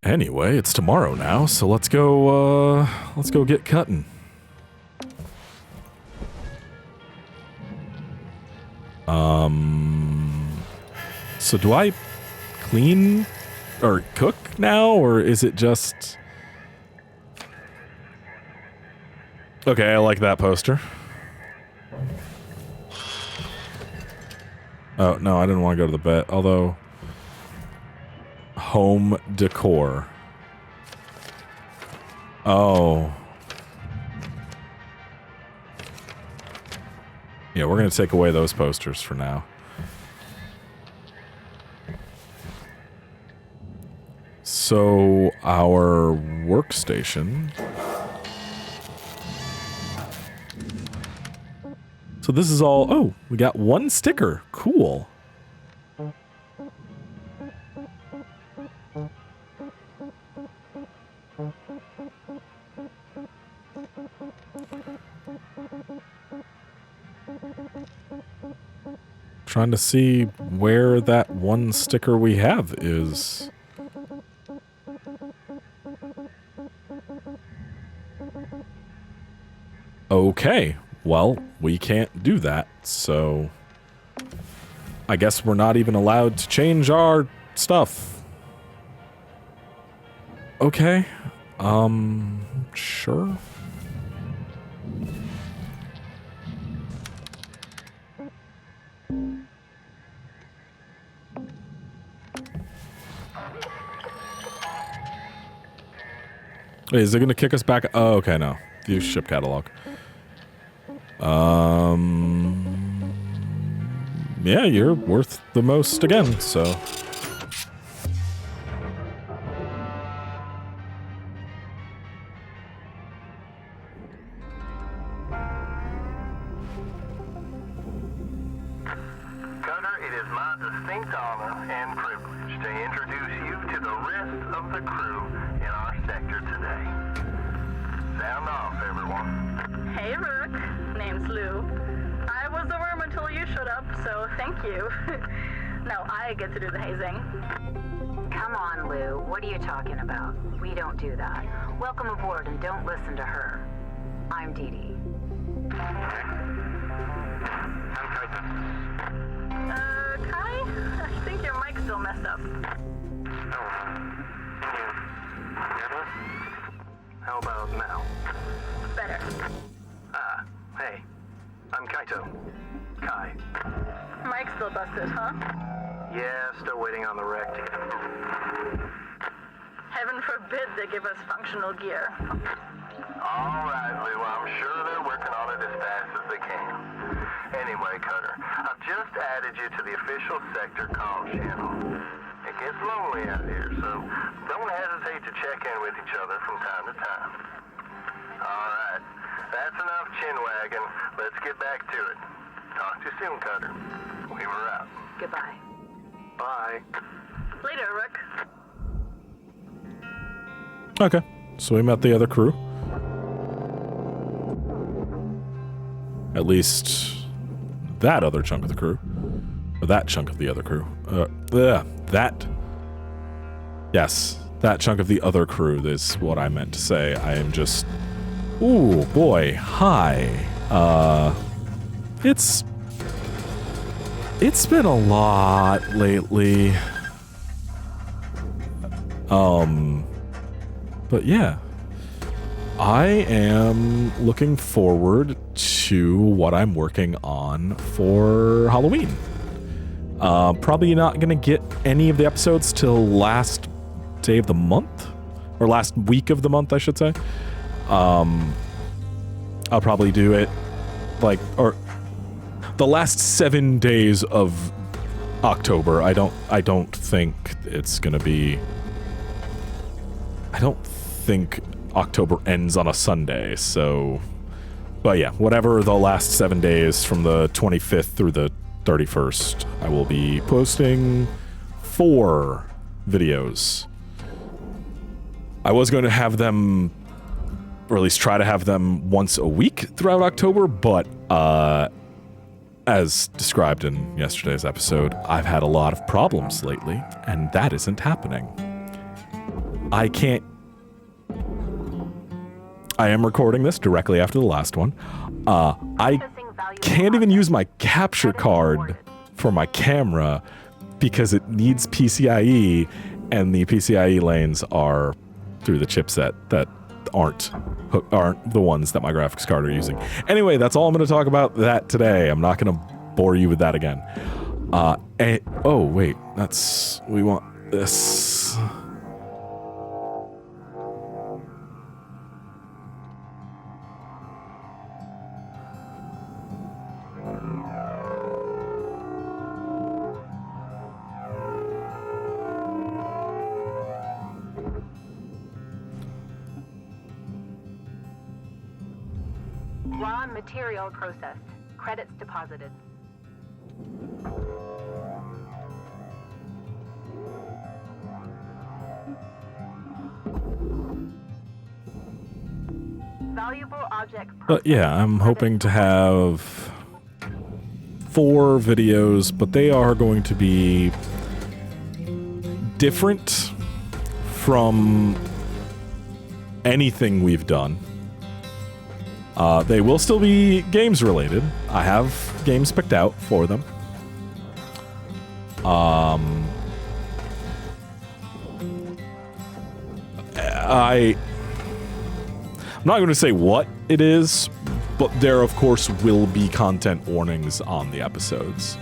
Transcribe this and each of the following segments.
Anyway, it's tomorrow now, so let's go get cutting. So do I clean or cook now, or is it just... Okay, I like that poster. Oh, no, I didn't want to go to the bed, although... Home decor. Oh. Yeah, we're going to take away those posters for now. So, our workstation... So this is all... Oh, we got one sticker. Cool. Trying to see where that one sticker we have is. Okay, well, we can't do that, so I guess we're not even allowed to change our stuff. Okay, sure. Wait, is it gonna kick us back? Oh, okay, no. View ship catalog. Yeah, you're worth the most again, so. Cutter, it is my distinct honor and privilege to introduce you to the rest of the crew in our sector today. Sound off, everyone. Hey, Rook. Name's Lou. I was the worm until you showed up, so thank you. Now I get to do the hazing. Come on, Lou. What are you talking about? We don't do that. Welcome aboard and don't listen to her. I'm Dee Dee. Kai? I think your mic's still messed up. How about now? Better. Hey. I'm Kaito. Kai. Mic's still busted, huh? Yeah, still waiting on the wreck to get approved. Heaven forbid they give us functional gear. All right, Lou. I'm sure they're working on it as fast as they can. Anyway, Cutter, I've just added you to the official sector comm channel. It gets lonely out here, so don't hesitate to check in with each other from time to time. All right. That's enough chin wagging. Let's get back to it. Talk to you soon, Cutter. We were out. Goodbye. Bye. Later, Rook. Okay, so we met the other crew. At least that other chunk of the crew. Or that chunk of the other crew. Yes, that chunk of the other crew is what I meant to say. I am just... Ooh, boy, hi. It's been a lot lately. But yeah. I am looking forward to what I'm working on for Halloween. Probably not gonna get any of the episodes till last day of the month. Or last week of the month, I should say. I'll probably do it or the last 7 days of October. I don't think it's gonna be, I don't think October ends on a Sunday, so, but yeah, whatever the last 7 days from the 25th through the 31st, I will be posting 4 videos. I was going to have them, or at least try to have them once a week throughout October, but as described in yesterday's episode, I've had a lot of problems lately, and that isn't happening. I can't... I am recording this directly after the last one. I can't even use my capture card for my camera because it needs PCIe, and the PCIe lanes are through the chipset that aren't the ones that my graphics card are using. Anyway, that's all I'm going to talk about that today. I'm not going to bore you with that again. Oh, wait. We want this. Raw material processed. Credits deposited. Valuable object processed. But yeah, I'm hoping to have 4 videos, but they are going to be different from anything we've done. They will still be games related. I have games picked out for them. I'm not going to say what it is, but there of course will be content warnings on the episodes.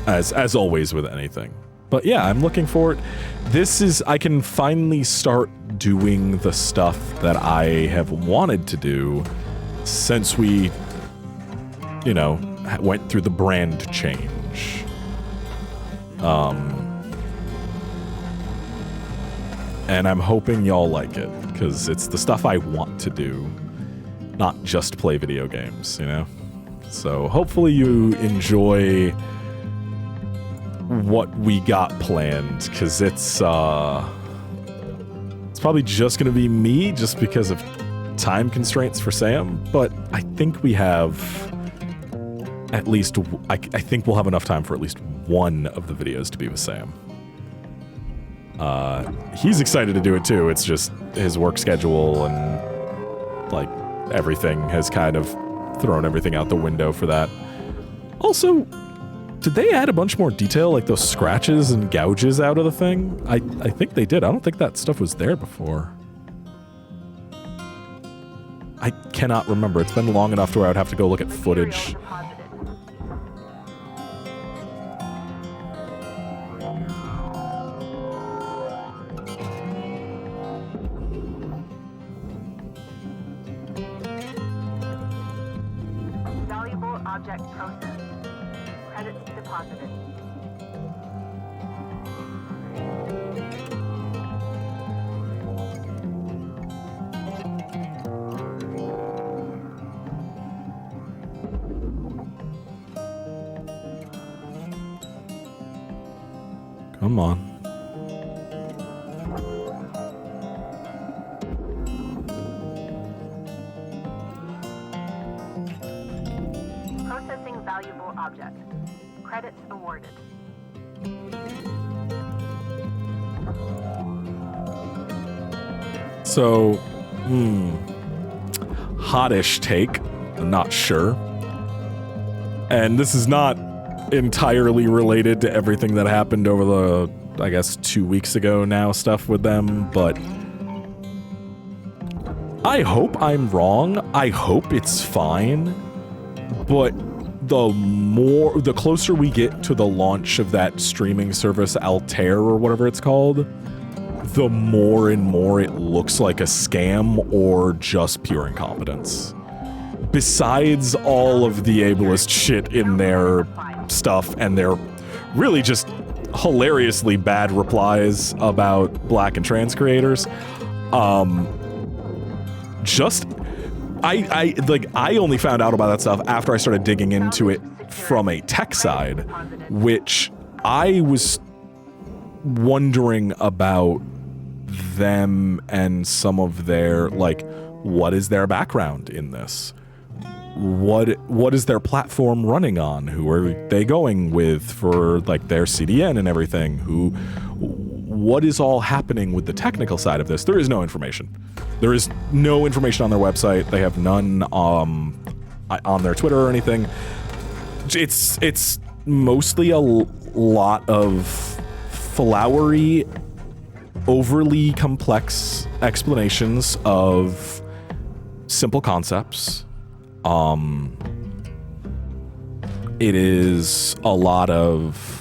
As always with anything. But yeah, I'm looking forward. I can finally start doing the stuff that I have wanted to do since we, went through the brand change. And I'm hoping y'all like it, because it's the stuff I want to do, not just play video games, So hopefully you enjoy what we got planned, because it's probably just going to be me, just because of time constraints for Sam, but I think we have at least, I think we'll have enough time for at least one of the videos to be with Sam. He's excited to do it too, it's just his work schedule and, everything has kind of thrown everything out the window for that. Also, did they add a bunch more detail, like those scratches and gouges out of the thing? I think they did. I don't think that stuff was there before. I cannot remember. It's been long enough to where I would have to go look at footage. Valuable object processed. Credits deposited. Come on. Processing valuable object. Credits awarded. So, hottish take. I'm not sure. And this is not entirely related to everything that happened over the, I guess, 2 weeks ago now stuff with them, but I hope I'm wrong. I hope it's fine. But the closer we get to the launch of that streaming service, Altair or whatever it's called, the more and more it looks like a scam or just pure incompetence. Besides all of the ableist shit in their stuff and their really just hilariously bad replies about black and trans creators, I only found out about that stuff after I started digging into it from a tech side, which I was wondering about them and some of their, what is their background in this? What is their platform running on? Who are they going with for, their CDN and everything? what is all happening with the technical side of this, there is no information. There is no information on their website. They have none on their Twitter or anything. It's mostly a lot of flowery, overly complex explanations of simple concepts. It is a lot of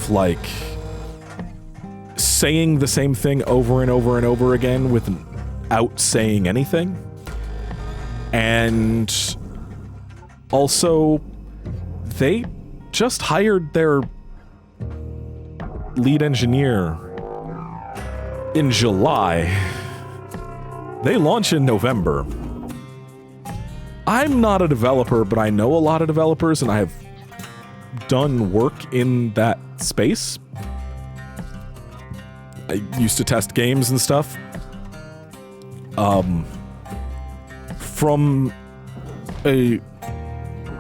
like saying the same thing over and over and over again without saying anything. And also, they just hired their lead engineer in July. They launch in November. I'm not a developer, but I know a lot of developers, and I have done work in that space. I used to test games and stuff. From a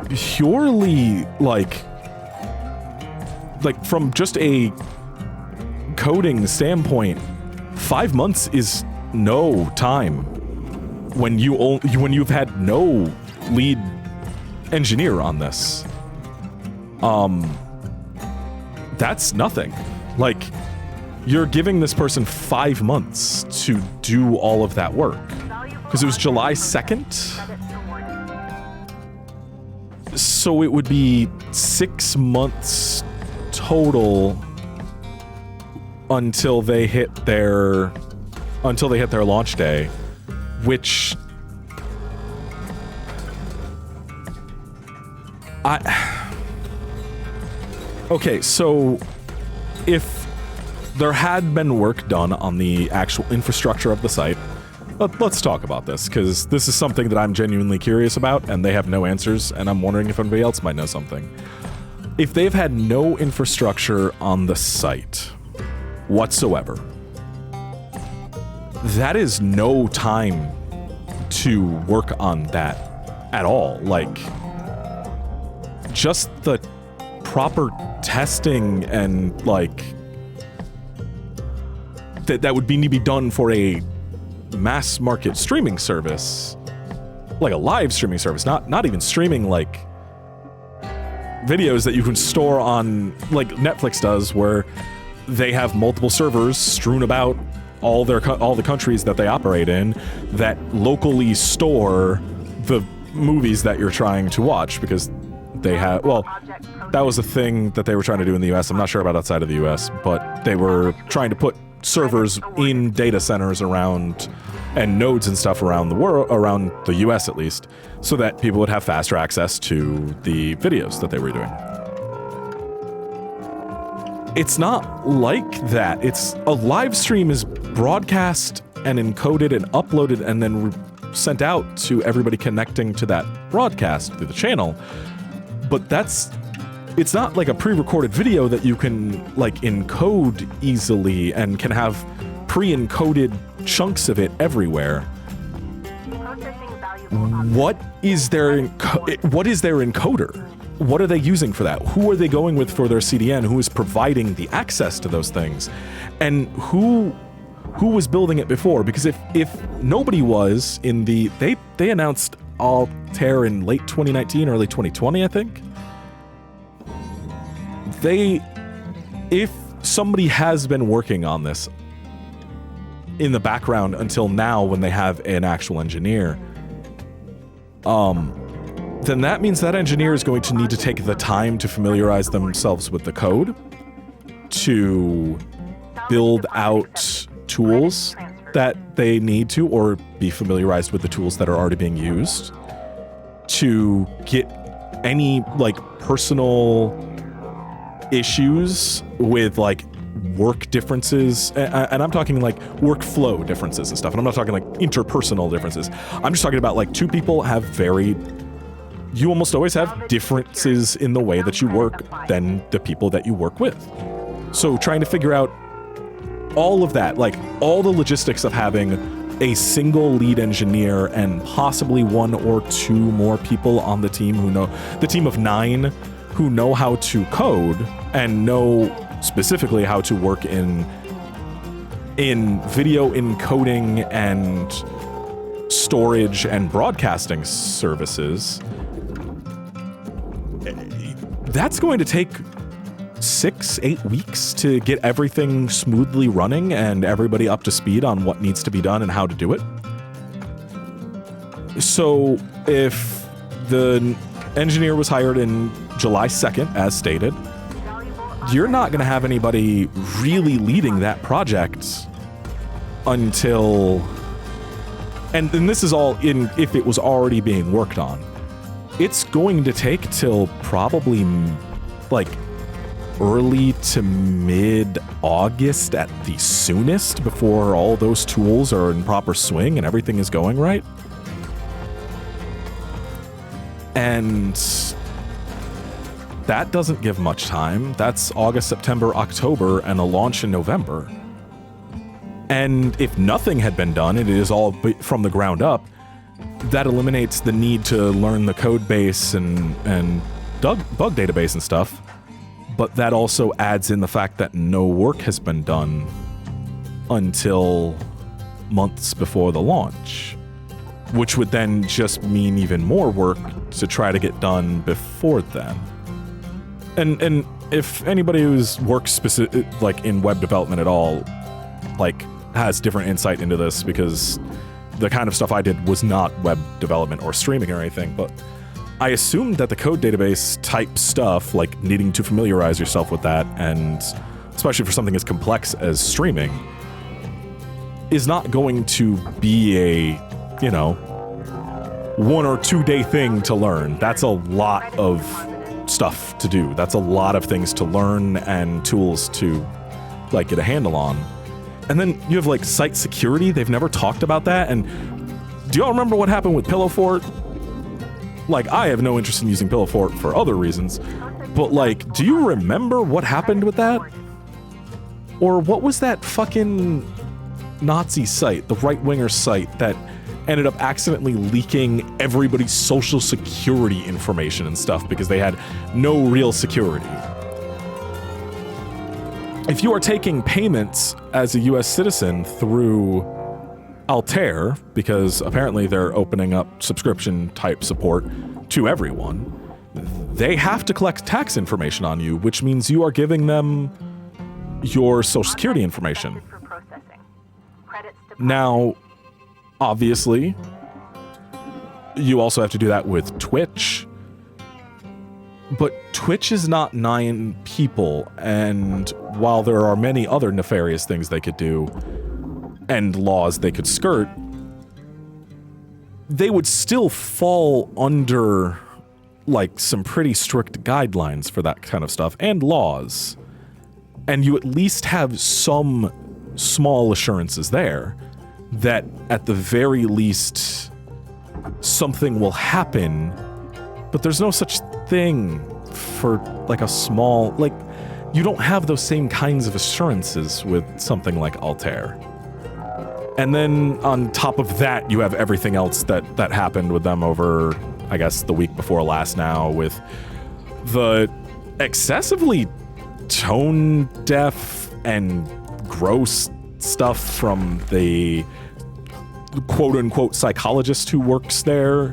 purely like from just a coding standpoint, 5 months is no time when you've had no lead engineer on this. That's nothing. Like, you're giving this person 5 months to do all of that work. Because it was July 2nd. So it would be 6 months total until they hit their launch day, which okay, so if there had been work done on the actual infrastructure of the site, let's talk about this, because this is something that I'm genuinely curious about, and they have no answers, and I'm wondering if anybody else might know something. If they've had no infrastructure on the site whatsoever, that is no time to work on that at all. Like, just the proper testing and, like, that would need to be done for a mass market streaming service, like a live streaming service, not even streaming like videos that you can store on, like Netflix does, where they have multiple servers strewn about all the countries that they operate in that locally store the movies that you're trying to watch, because they have, well, that was a thing that they were trying to do in the US. I'm not sure about outside of the US, but they were trying to put servers in data centers around and nodes and stuff around the world, around the US at least, so that people would have faster access to the videos that they were doing. It's not like that. It's a live stream is broadcast and encoded and uploaded and then sent out to everybody connecting to that broadcast through the channel. But it's not like a pre-recorded video that you can like encode easily and can have pre-encoded chunks of it everywhere. What is their encoder? What are they using for that? Who are they going with for their CDN? Who is providing the access to those things? And who was building it before? Because if nobody was in the, they announced Altair in late 2019, early 2020, I think. If somebody has been working on this in the background until now, when they have an actual engineer, then that means that engineer is going to need to take the time to familiarize themselves with the code, to build out tools that they need to, or be familiarized with the tools that are already being used, to get any like personal issues with like work differences, and I'm talking like workflow differences and stuff, and I'm not talking like interpersonal differences. I'm just talking about like two people have you almost always have differences in the way that you work than the people that you work with. So trying to figure out all of that, like all the logistics of having a single lead engineer and possibly one or two more people on the team the team of 9 who know how to code and know specifically how to work in video encoding and storage and broadcasting services. That's going to take 6-8 weeks to get everything smoothly running and everybody up to speed on what needs to be done and how to do it. So if the engineer was hired in July 2nd, as stated, you're not going to have anybody really leading that project until... And this is all in if it was already being worked on. It's going to take till probably like early to mid-August at the soonest before all those tools are in proper swing and everything is going right. And that doesn't give much time. That's August, September, October, and a launch in November. And if nothing had been done, and it is all from the ground up, that eliminates the need to learn the code base and bug database and stuff. But that also adds in the fact that no work has been done until months before the launch, which would then just mean even more work to try to get done before then. And if anybody who's worked specific, like in web development at all, like has different insight into this, because the kind of stuff I did was not web development or streaming or anything, but I assumed that the code database type stuff, like needing to familiarize yourself with that, and especially for something as complex as streaming, is not going to be a, 1 or 2 day thing to learn. That's a lot of stuff to do. That's a lot of things to learn and tools to like get a handle on. And then you have like site security. They've never talked about that. And do y'all remember what happened with Pillow Fort? Like, I have no interest in using Pillow Fort for other reasons, but like, do you remember what happened with that? Or what was that fucking Nazi site, the right-winger site that ended up accidentally leaking everybody's social security information and stuff because they had no real security? If you are taking payments as a US citizen through Altair, because apparently they're opening up subscription type support to everyone, they have to collect tax information on you, which means you are giving them your social security information. Now, obviously, you also have to do that with Twitch, but Twitch is not 9 people, and while there are many other nefarious things they could do and laws they could skirt, they would still fall under like some pretty strict guidelines for that kind of stuff and laws. And you at least have some small assurances there that at the very least something will happen, but there's no such thing for like a small, like, you don't have those same kinds of assurances with something like Altair. And then on top of that, you have everything else that happened with them over, I guess, the week before last now, with the excessively tone-deaf and gross stuff from the quote-unquote psychologist who works there,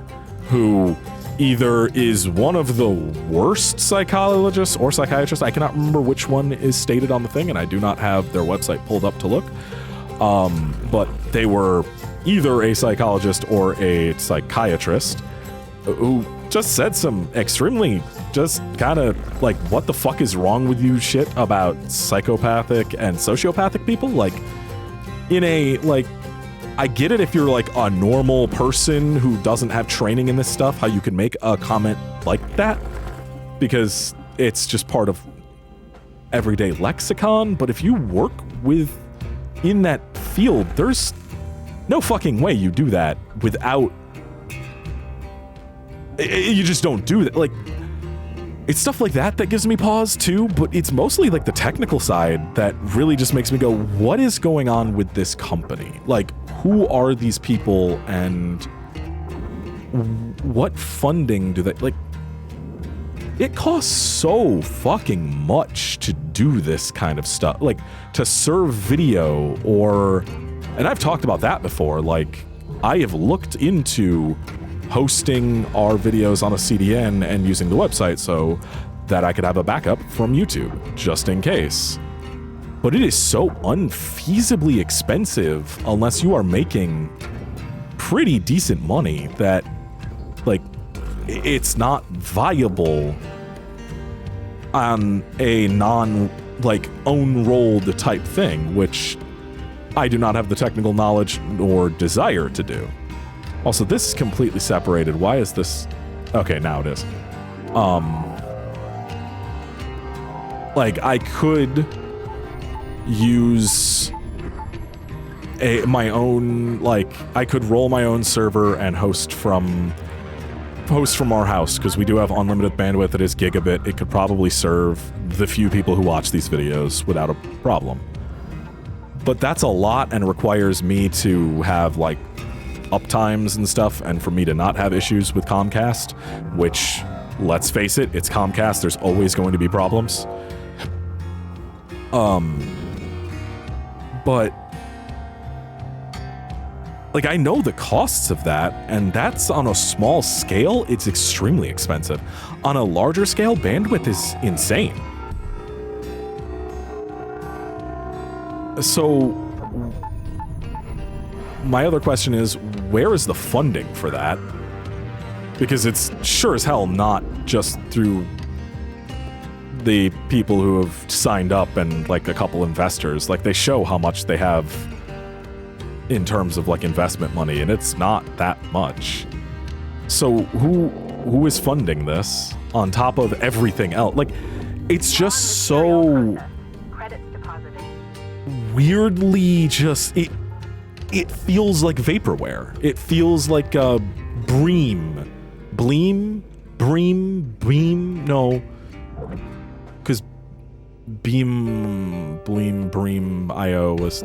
who either is one of the worst psychologists or psychiatrists. I cannot remember which one is stated on the thing, and I do not have their website pulled up to look. But they were either a psychologist or a psychiatrist who just said some extremely just kind of like, what the fuck is wrong with you shit about psychopathic and sociopathic people. Like, in a, like, I get it if you're like a normal person who doesn't have training in this stuff, how you can make a comment like that, because it's just part of everyday lexicon. But if you work in that field, there's no fucking way you do that without, you just don't do that. Like, it's stuff like that that gives me pause too, but it's mostly like the technical side that really just makes me go, what is going on with this company? Like, who are these people and what funding do they, like, it costs so fucking much to do this kind of stuff, like to serve video, or, and I've talked about that before, like I have looked into hosting our videos on a CDN and using the website so that I could have a backup from YouTube, just in case. But it is so unfeasibly expensive unless you are making pretty decent money that, like, it's not viable on a like, own-rolled type thing, which I do not have the technical knowledge or desire to do. Also, this is completely separated. Why is this? Okay, now it is. Like, I could use my own, like, I could roll my own server and host from our house, because we do have unlimited bandwidth. It is gigabit. It could probably serve the few people who watch these videos without a problem. But that's a lot and requires me to have, like, uptimes and stuff, and for me to not have issues with Comcast, which, let's face it, it's Comcast. There's always going to be problems. But, like, I know the costs of that, and that's on a small scale, it's extremely expensive. On a larger scale, bandwidth is insane. So, my other question is, where is the funding for that? Because it's sure as hell not just through the people who have signed up and, like, a couple investors. Like, they show how much they have in terms of, like, investment money, and it's not that much. So who is funding this on top of everything else? Like, it's just so weirdly just, it feels like vaporware. It feels like Bream, no, because Bream IO was,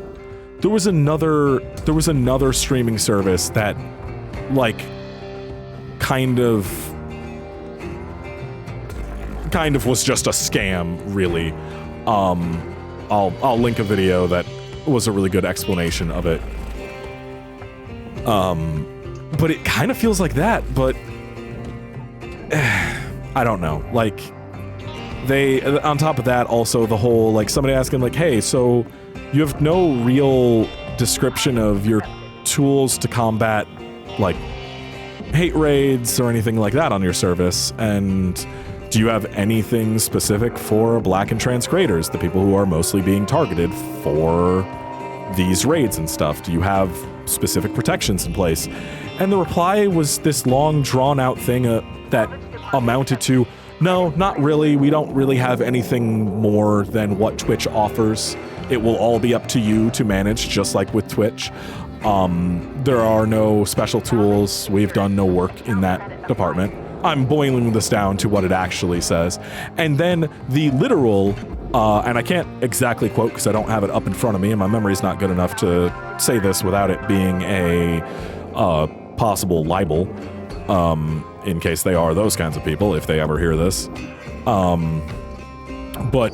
there was another streaming service that, like, kind of was just a scam, really. I'll link a video that was a really good explanation of it. But it kind of feels like that, but I don't know. Like, they, on top of that, also the whole, like, somebody asking, like, hey, so you have no real description of your tools to combat, like, hate raids or anything like that on your service, and do you have anything specific for black and trans creators, the people who are mostly being targeted for these raids and stuff? Do you have specific protections in place? And the reply was this long, drawn-out thing that amounted to, no, not really. We don't really have anything more than what Twitch offers. It will all be up to you to manage, just like with Twitch. There are no special tools. We've done no work in that department. I'm boiling this down to what it actually says. And then the literal, and I can't exactly quote because I don't have it up in front of me and my memory's not good enough to say this without it being a possible libel, in case they are those kinds of people, if they ever hear this. But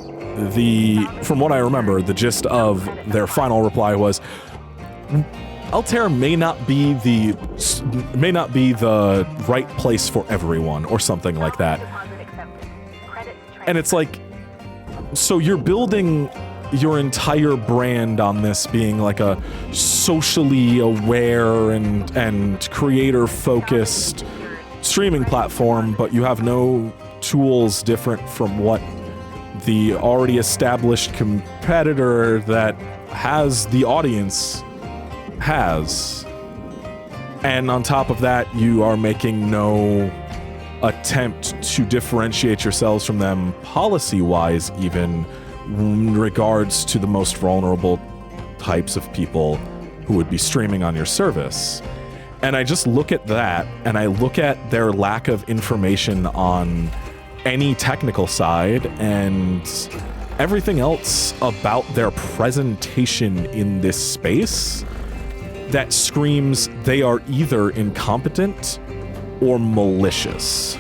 from what I remember, the gist of their final reply was, Altair may not be the right place for everyone, or something like that. And it's like, so you're building your entire brand on this being like a socially aware and creator-focused streaming platform, but you have no tools different from what the already established competitor that has the audience has. And on top of that, you are making no attempt to differentiate yourselves from them policy-wise, even in regards to the most vulnerable types of people who would be streaming on your service. And I just look at that, and I look at their lack of information on any technical side and everything else about their presentation in this space that screams they are either incompetent or malicious.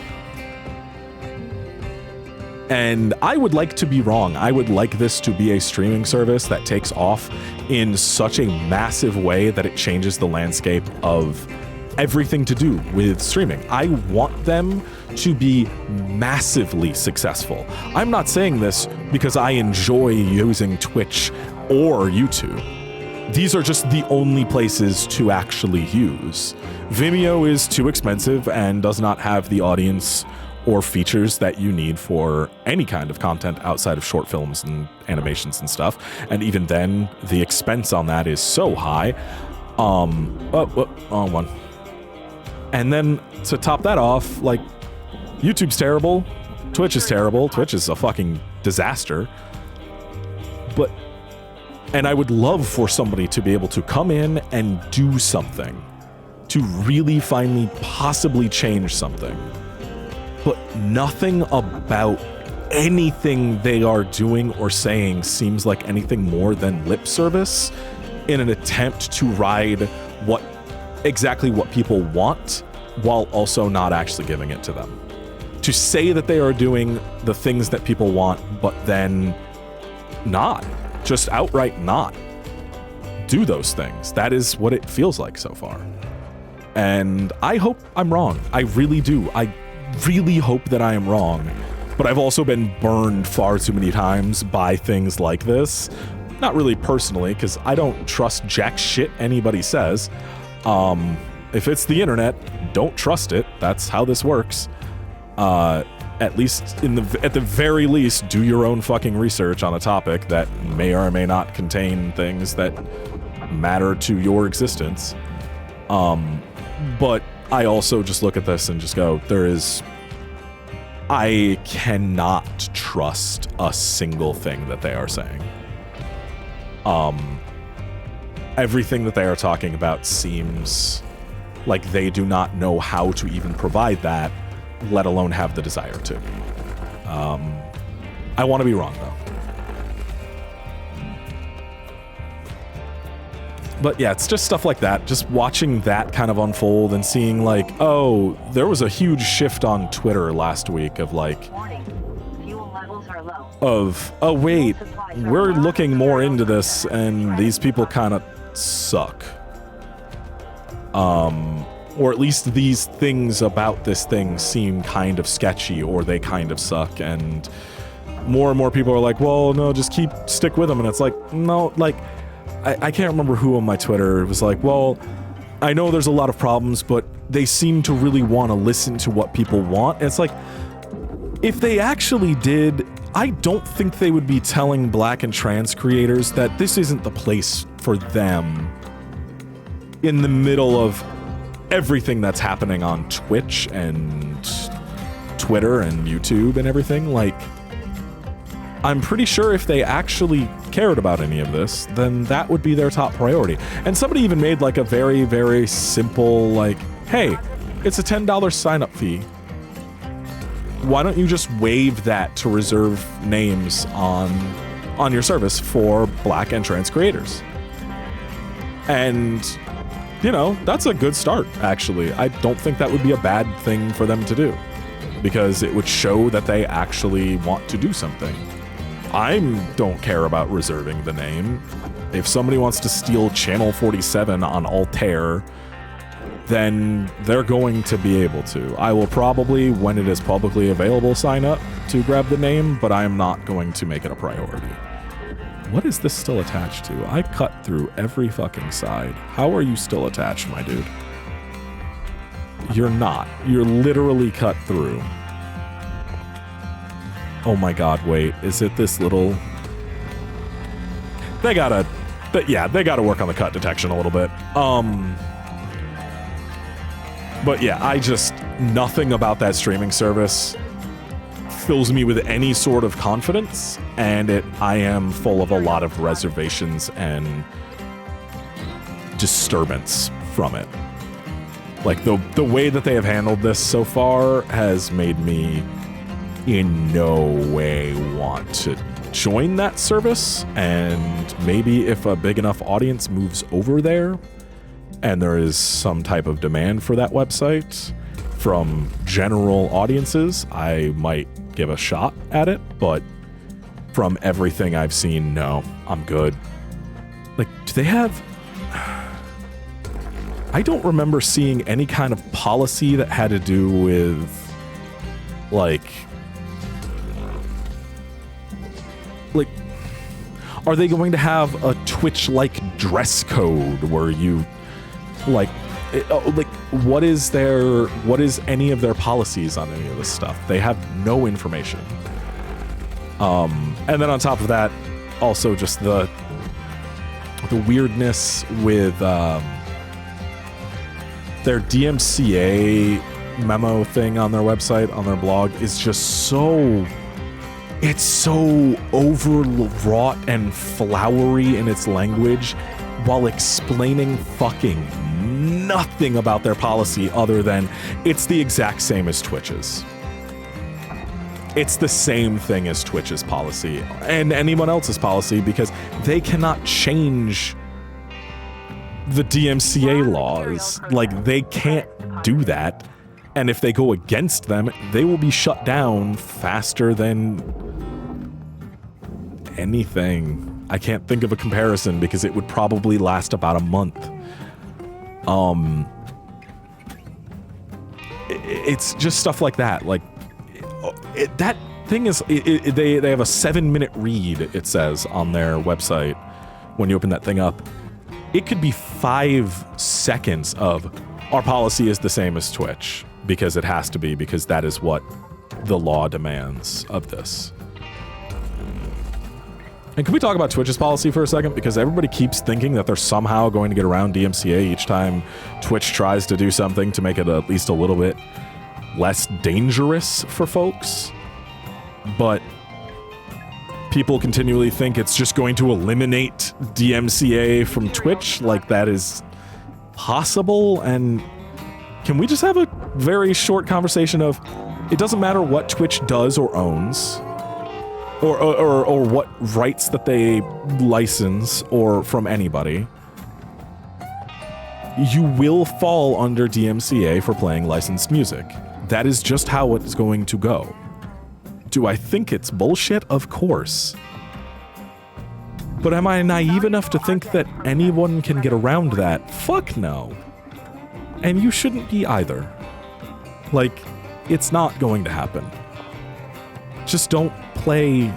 And I would like to be wrong. I would like this to be a streaming service that takes off in such a massive way that it changes the landscape of everything to do with streaming. I want them to be massively successful. I'm not saying this because I enjoy using Twitch or YouTube. These are just the only places to actually use. Vimeo is too expensive and does not have the audience or features that you need for any kind of content outside of short films and animations and stuff. And even then, the expense on that is so high. Wrong one. And then to top that off, like, YouTube's terrible, Twitch is terrible, Twitch is a fucking disaster. And I would love for somebody to be able to come in and do something, to really finally possibly change something. But nothing about anything they are doing or saying seems like anything more than lip service in an attempt to ride exactly what people want while also not actually giving it to them. To say that they are doing the things that people want, but then not. Just outright not do those things. That is what it feels like so far. And I hope I'm wrong. I really do. I really hope that I am wrong. But I've also been burned far too many times by things like this. Not really personally, because I don't trust jack shit anybody says. If it's the internet, don't trust it. That's how this works. At the very least, do your own fucking research on a topic that may or may not contain things that matter to your existence. But I also just look at this and just go, I cannot trust a single thing that they are saying. Everything that they are talking about seems like they do not know how to even provide that, let alone have the desire to. I want to be wrong, though. But yeah, it's just stuff like that. Just watching that kind of unfold and seeing like, oh, there was a huge shift on Twitter last week of like, oh wait, we're looking more into this and these people kind of suck. Or at least these things about this thing seem kind of sketchy, or they kind of suck, and more people are like, well, no, just stick with them. And it's like, no, like, I can't remember who on my Twitter was like, well, I know there's a lot of problems, but they seem to really want to listen to what people want. And it's like, if they actually did, I don't think they would be telling Black and trans creators that this isn't the place for them in the middle of everything that's happening on Twitch and Twitter and YouTube and everything. Like, I'm pretty sure if they actually cared about any of this, then that would be their top priority. And somebody even made like a very, very simple, like, hey, it's a $10 sign-up fee. Why don't you just waive that to reserve names on your service for Black and trans creators? And you know, that's a good start, actually. I don't think that would be a bad thing for them to do, because it would show that they actually want to do something. I don't care about reserving the name. If somebody wants to steal Channel 47 on Altair, then they're going to be able to. I will probably, when it is publicly available, sign up to grab the name, but I am not going to make it a priority. What is this still attached to? I cut through every fucking side. How are you still attached, my dude? You're not. You're literally cut through. Oh my god, wait. Is it this little... They gotta work on the cut detection a little bit. But yeah, nothing about that streaming service fills me with any sort of confidence, and I am full of a lot of reservations and disturbance from it. Like, the way that they have handled this so far has made me in no way want to join that service, and maybe if a big enough audience moves over there and there is some type of demand for that website, from general audiences, I might give a shot at it, but from everything I've seen, no, I'm good. Like, do they have... I don't remember seeing any kind of policy that had to do with, like, are they going to have a Twitch-like dress code where you, like, what is any of their policies on any of this stuff? They have no information. And then on top of that, also just the weirdness with their DMCA memo thing on their website, on their blog, is just so... It's so overwrought and flowery in its language while explaining fucking nothing about their policy other than it's the exact same as Twitch's. It's the same thing as Twitch's policy and anyone else's policy because they cannot change the DMCA laws. Like, they can't do that. And if they go against them, they will be shut down faster than anything. I can't think of a comparison because it would probably last about a month. It's just stuff like that. Like, that thing is, they have a 7-minute read, it says on their website when you open that thing up. It could be 5 seconds of, our policy is the same as Twitch. Because it has to be, because that is what the law demands of this. And can we talk about Twitch's policy for a second? Because everybody keeps thinking that they're somehow going to get around DMCA each time Twitch tries to do something to make it at least a little bit less dangerous for folks. But people continually think it's just going to eliminate DMCA from Twitch, like that is possible. And can we just have a very short conversation of, it doesn't matter what Twitch does or owns, or what rights that they license or from anybody, you will fall under DMCA for playing licensed music. That is just how it's going to go. Do I think it's bullshit? Of course. But am I naive enough to think that anyone can get around that? Fuck no. And you shouldn't be either. Like, it's not going to happen. Just don't play.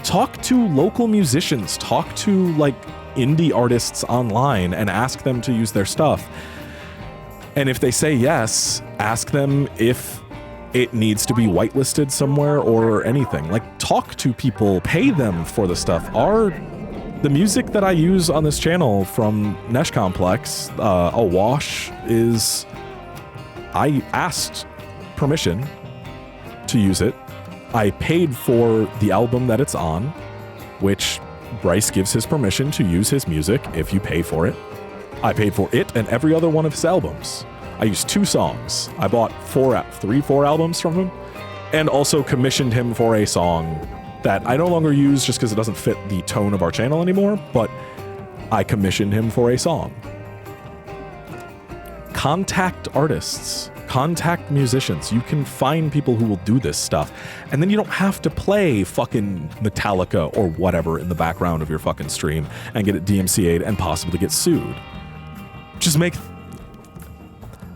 Talk to local musicians. Talk to, like, indie artists online and ask them to use their stuff. And if they say yes, ask them if it needs to be whitelisted somewhere or anything. Like, talk to people, pay them for the stuff. The music that I use on this channel from Nesh Complex, Awash, is... I asked permission to use it. I paid for the album that it's on, which Bryce gives his permission to use his music if you pay for it. I paid for it and every other one of his albums. I used 2 songs. I bought 4 albums from him, and also commissioned him for a song that I no longer use just because it doesn't fit the tone of our channel anymore, but I commissioned him for a song. Contact artists, contact musicians. You can find people who will do this stuff, and then you don't have to play fucking Metallica or whatever in the background of your fucking stream and get it DMCA'd and possibly get sued. Just make...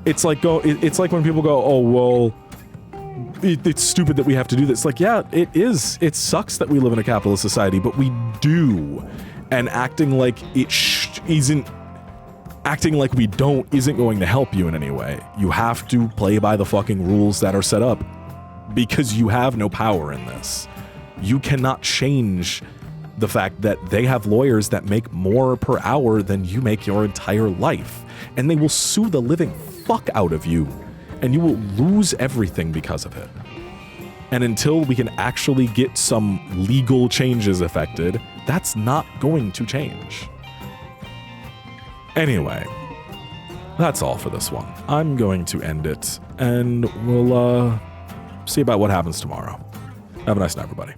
It's like when people go, oh, well, it's stupid that we have to do this. Like, yeah, it is. It sucks that we live in a capitalist society, but we do. And acting like acting like we don't isn't going to help you in any way. You have to play by the fucking rules that are set up because you have no power in this. You cannot change the fact that they have lawyers that make more per hour than you make your entire life. And they will sue the living fuck out of you, and you will lose everything because of it. And until we can actually get some legal changes effected, that's not going to change. Anyway, that's all for this one. I'm going to end it, and we'll see about what happens tomorrow. Have a nice night, everybody.